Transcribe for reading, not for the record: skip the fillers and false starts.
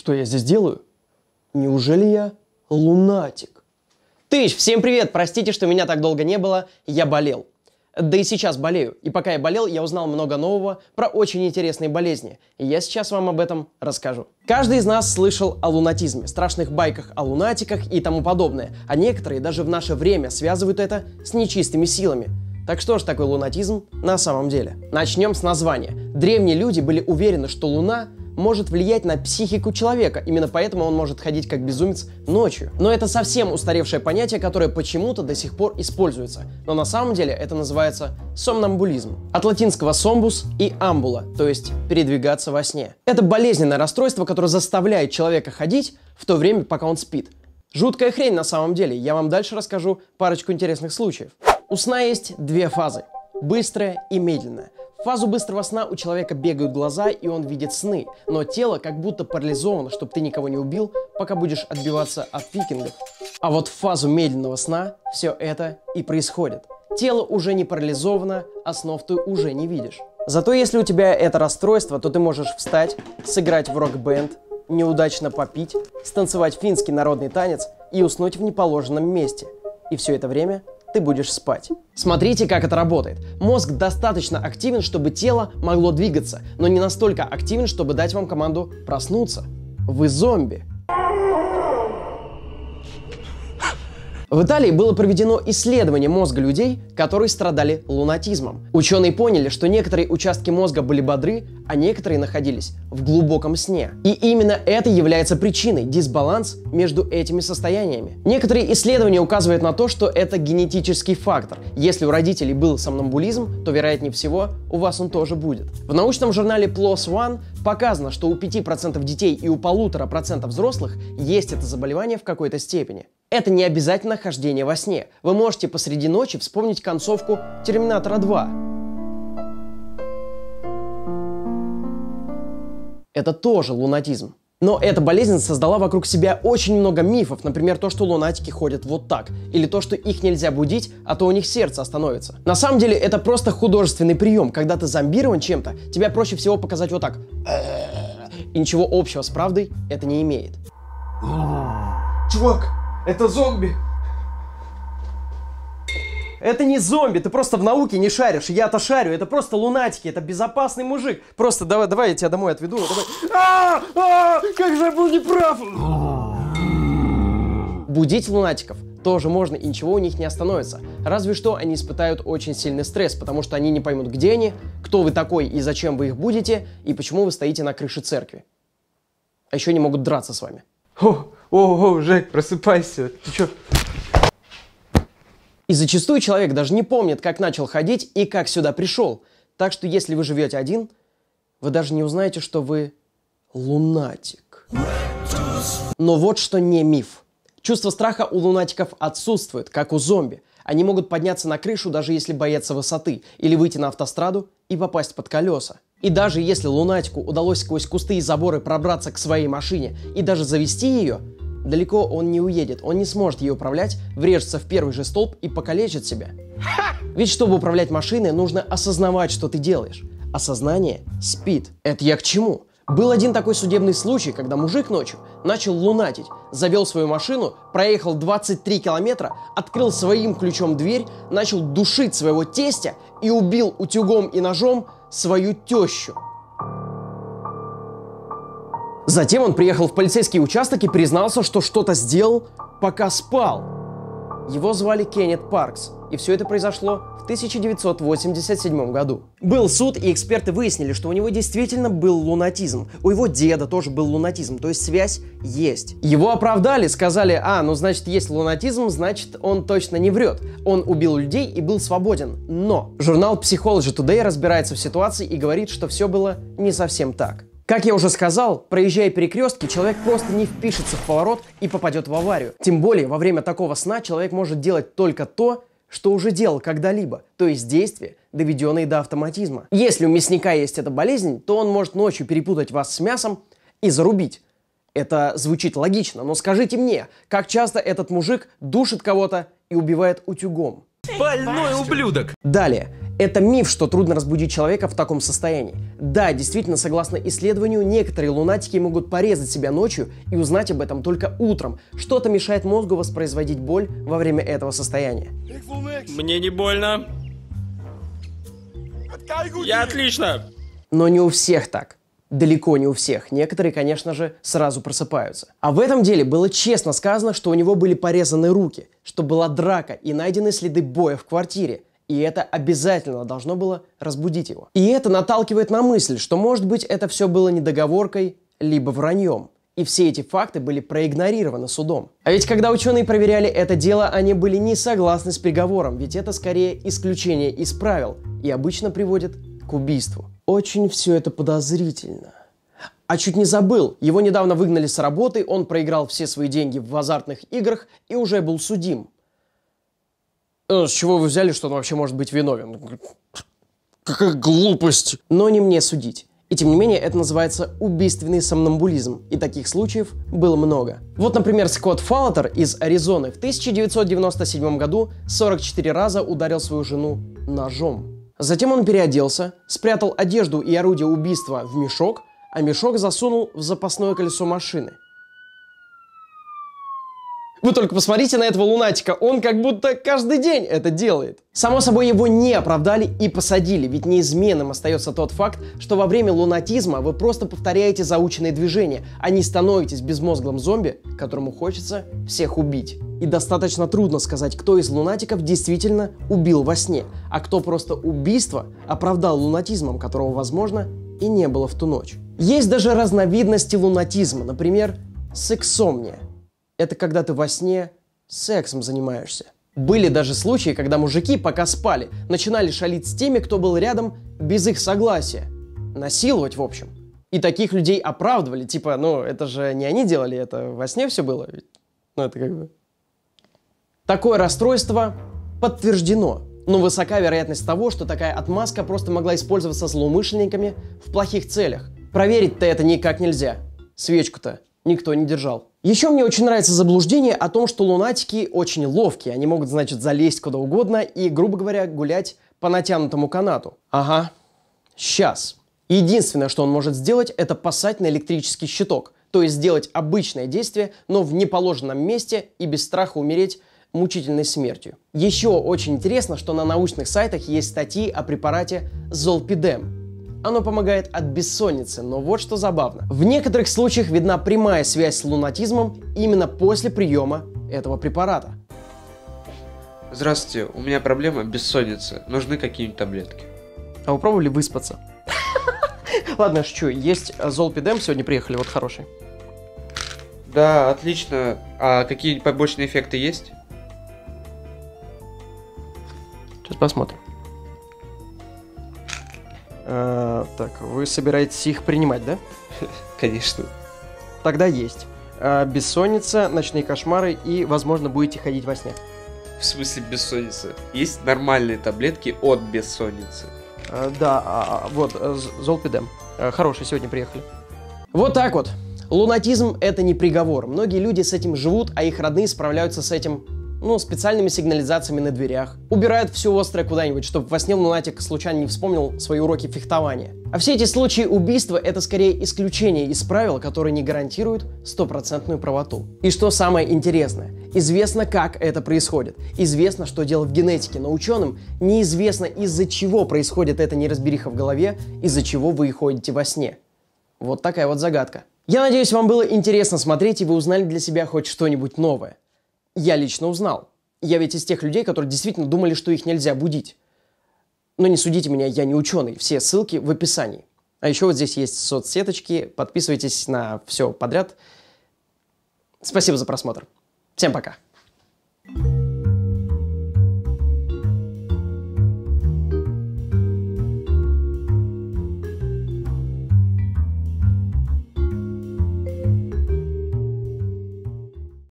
Что я здесь делаю? Неужели я лунатик? Всем привет! Простите, что меня так долго не было, я болел. Да и сейчас болею. И пока я болел, я узнал много нового про очень интересные болезни. И я сейчас вам об этом расскажу. Каждый из нас слышал о лунатизме, страшных байках о лунатиках и тому подобное. А некоторые даже в наше время связывают это с нечистыми силами. Так что же такое лунатизм на самом деле? Начнем с названия. Древние люди были уверены, что Луна может влиять на психику человека, именно поэтому он может ходить как безумец ночью. Но это совсем устаревшее понятие, которое почему-то до сих пор используется. Но на самом деле это называется сомнамбулизм. От латинского somnus и ambula, то есть передвигаться во сне. Это болезненное расстройство, которое заставляет человека ходить в то время, пока он спит. Жуткая хрень на самом деле, я вам дальше расскажу парочку интересных случаев. У сна есть две фазы – быстрая и медленная. В фазу быстрого сна у человека бегают глаза, и он видит сны, но тело как будто парализовано, чтобы ты никого не убил, пока будешь отбиваться от викингов. А вот в фазу медленного сна все это и происходит. Тело уже не парализовано, а снов ты уже не видишь. Зато если у тебя это расстройство, то ты можешь встать, сыграть в рок-бенд, неудачно попить, станцевать финский народный танец и уснуть в неположенном месте. И все это время ты будешь спать. Смотрите, как это работает. Мозг достаточно активен, чтобы тело могло двигаться, но не настолько активен, чтобы дать вам команду проснуться. Вы зомби. В Италии было проведено исследование мозга людей, которые страдали лунатизмом. Ученые поняли, что некоторые участки мозга были бодры, а некоторые находились в глубоком сне. И именно это является причиной – дисбаланс между этими состояниями. Некоторые исследования указывают на то, что это генетический фактор. Если у родителей был сомнамбулизм, то, вероятнее всего, у вас он тоже будет. В научном журнале PLOS ONE показано, что у 5% детей и у 1,5% взрослых есть это заболевание в какой-то степени. Это не обязательно хождение во сне. Вы можете посреди ночи вспомнить концовку Терминатора 2. Это тоже лунатизм. Но эта болезнь создала вокруг себя очень много мифов, например, то, что лунатики ходят вот так, или то, что их нельзя будить, а то у них сердце остановится. На самом деле это просто художественный прием. Когда ты зомбирован чем-то, тебя проще всего показать вот так. И ничего общего с правдой это не имеет. Чувак, это зомби! Это не зомби, ты просто в науке не шаришь, я-то шарю, это просто лунатики, это безопасный мужик. Просто давай я тебя домой отведу. Как же я был неправ! Будить лунатиков тоже можно, и ничего у них не остановится. Разве что они испытают очень сильный стресс, потому что они не поймут, где они, кто вы такой и зачем вы их будете, и почему вы стоите на крыше церкви. А еще не могут драться с вами. Жек, просыпайся, ты чё? И зачастую человек даже не помнит, как начал ходить и как сюда пришел. Так что если вы живете один, вы даже не узнаете, что вы лунатик. Но вот что не миф. Чувство страха у лунатиков отсутствует, как у зомби. Они могут подняться на крышу, даже если боятся высоты, или выйти на автостраду и попасть под колеса. И даже если лунатику удалось сквозь кусты и заборы пробраться к своей машине и даже завести ее, далеко он не уедет, он не сможет ее управлять, врежется в первый же столб и покалечит себя. Ведь чтобы управлять машиной, нужно осознавать, что ты делаешь. А сознание спит. Это я к чему? Был один такой судебный случай, когда мужик ночью начал лунатить, завел свою машину, проехал 23 километра, открыл своим ключом дверь, начал душить своего тестя и убил утюгом и ножом свою тещу. Затем он приехал в полицейский участок и признался, что что-то сделал, пока спал. Его звали Кеннет Паркс, и все это произошло в 1987 году. Был суд, и эксперты выяснили, что у него действительно был лунатизм. У его деда тоже был лунатизм, то есть связь есть. Его оправдали, сказали, значит есть лунатизм, значит он точно не врет. Он убил людей и был свободен. Но журнал Psychology Today разбирается в ситуации и говорит, что все было не совсем так. Как я уже сказал, проезжая перекрестки, человек просто не впишется в поворот и попадет в аварию. Тем более, во время такого сна человек может делать только то, что уже делал когда-либо, то есть действия, доведенные до автоматизма. Если у мясника есть эта болезнь, то он может ночью перепутать вас с мясом и зарубить. Это звучит логично, но скажите мне, как часто этот мужик душит кого-то и убивает утюгом? Больной ублюдок! Далее. Это миф, что трудно разбудить человека в таком состоянии. Да, действительно, согласно исследованию, некоторые лунатики могут порезать себя ночью и узнать об этом только утром. Что-то мешает мозгу воспроизводить боль во время этого состояния. Мне не больно. Я отлично. Но не у всех так. Далеко не у всех. Некоторые, конечно же, сразу просыпаются. А в этом деле было честно сказано, что у него были порезаны руки, что была драка и найдены следы боя в квартире. И это обязательно должно было разбудить его. И это наталкивает на мысль, что, может быть, это все было недоговоркой, либо враньем. И все эти факты были проигнорированы судом. А ведь когда ученые проверяли это дело, они были не согласны с приговором, ведь это скорее исключение из правил и обычно приводит к убийству. Очень все это подозрительно. А чуть не забыл, его недавно выгнали с работы, он проиграл все свои деньги в азартных играх и уже был судим. С чего вы взяли, что он вообще может быть виновен? Какая глупость! Но не мне судить. И тем не менее, это называется убийственный сомнамбулизм, и таких случаев было много. Вот, например, Скотт Фаллотер из Аризоны в 1997 году 44 раза ударил свою жену ножом. Затем он переоделся, спрятал одежду и орудие убийства в мешок, а мешок засунул в запасное колесо машины. Вы только посмотрите на этого лунатика, он как будто каждый день это делает. Само собой, его не оправдали и посадили, ведь неизменным остается тот факт, что во время лунатизма вы просто повторяете заученные движения, а не становитесь безмозглым зомби, которому хочется всех убить. И достаточно трудно сказать, кто из лунатиков действительно убил во сне, а кто просто убийство оправдал лунатизмом, которого, возможно, и не было в ту ночь. Есть даже разновидности лунатизма, например, сексомния. Это когда ты во сне сексом занимаешься. Были даже случаи, когда мужики, пока спали, начинали шалить с теми, кто был рядом, без их согласия. Насиловать, в общем. И таких людей оправдывали, типа, это же не они делали, это во сне все было. Это как бы... Такое расстройство подтверждено, но высока вероятность того, что такая отмазка просто могла использоваться злоумышленниками в плохих целях. Проверить-то это никак нельзя. Свечку-то никто не держал. Еще мне очень нравится заблуждение о том, что лунатики очень ловкие. Они могут, значит, залезть куда угодно и, грубо говоря, гулять по натянутому канату. Ага. Сейчас. Единственное, что он может сделать, это поссать на электрический щиток. То есть сделать обычное действие, но в неположенном месте и без страха умереть мучительной смертью. Еще очень интересно, что на научных сайтах есть статьи о препарате Золпидем. Оно помогает от бессонницы, но вот что забавно. В некоторых случаях видна прямая связь с лунатизмом именно после приема этого препарата. Здравствуйте, у меня проблема бессонница. Нужны какие-нибудь таблетки. А вы пробовали выспаться? Ладно, шучу. Есть Золпидем, сегодня приехали, вот хороший. Да, отлично. А какие побочные эффекты есть? Сейчас посмотрим. Так, вы собираетесь их принимать, да? Конечно. Тогда есть. Бессонница, ночные кошмары и, возможно, будете ходить во сне. В смысле бессонница? Есть нормальные таблетки от бессонницы. Да, вот, Золпидем. Хороший, сегодня приехали. Вот так вот. Лунатизм – это не приговор. Многие люди с этим живут, а их родные справляются с этим, специальными сигнализациями на дверях. Убирают все острое куда-нибудь, чтобы во сне лунатик случайно не вспомнил свои уроки фехтования. А все эти случаи убийства – это скорее исключение из правил, которые не гарантируют стопроцентную правоту. И что самое интересное, известно, как это происходит. Известно, что дело в генетике, но ученым неизвестно, из-за чего происходит эта неразбериха в голове, из-за чего вы ходите во сне. Вот такая вот загадка. Я надеюсь, вам было интересно смотреть, и вы узнали для себя хоть что-нибудь новое. Я лично узнал. Я ведь из тех людей, которые действительно думали, что их нельзя будить. Но не судите меня, я не ученый. Все ссылки в описании. А еще вот здесь есть соцсеточки. Подписывайтесь на все подряд. Спасибо за просмотр. Всем пока.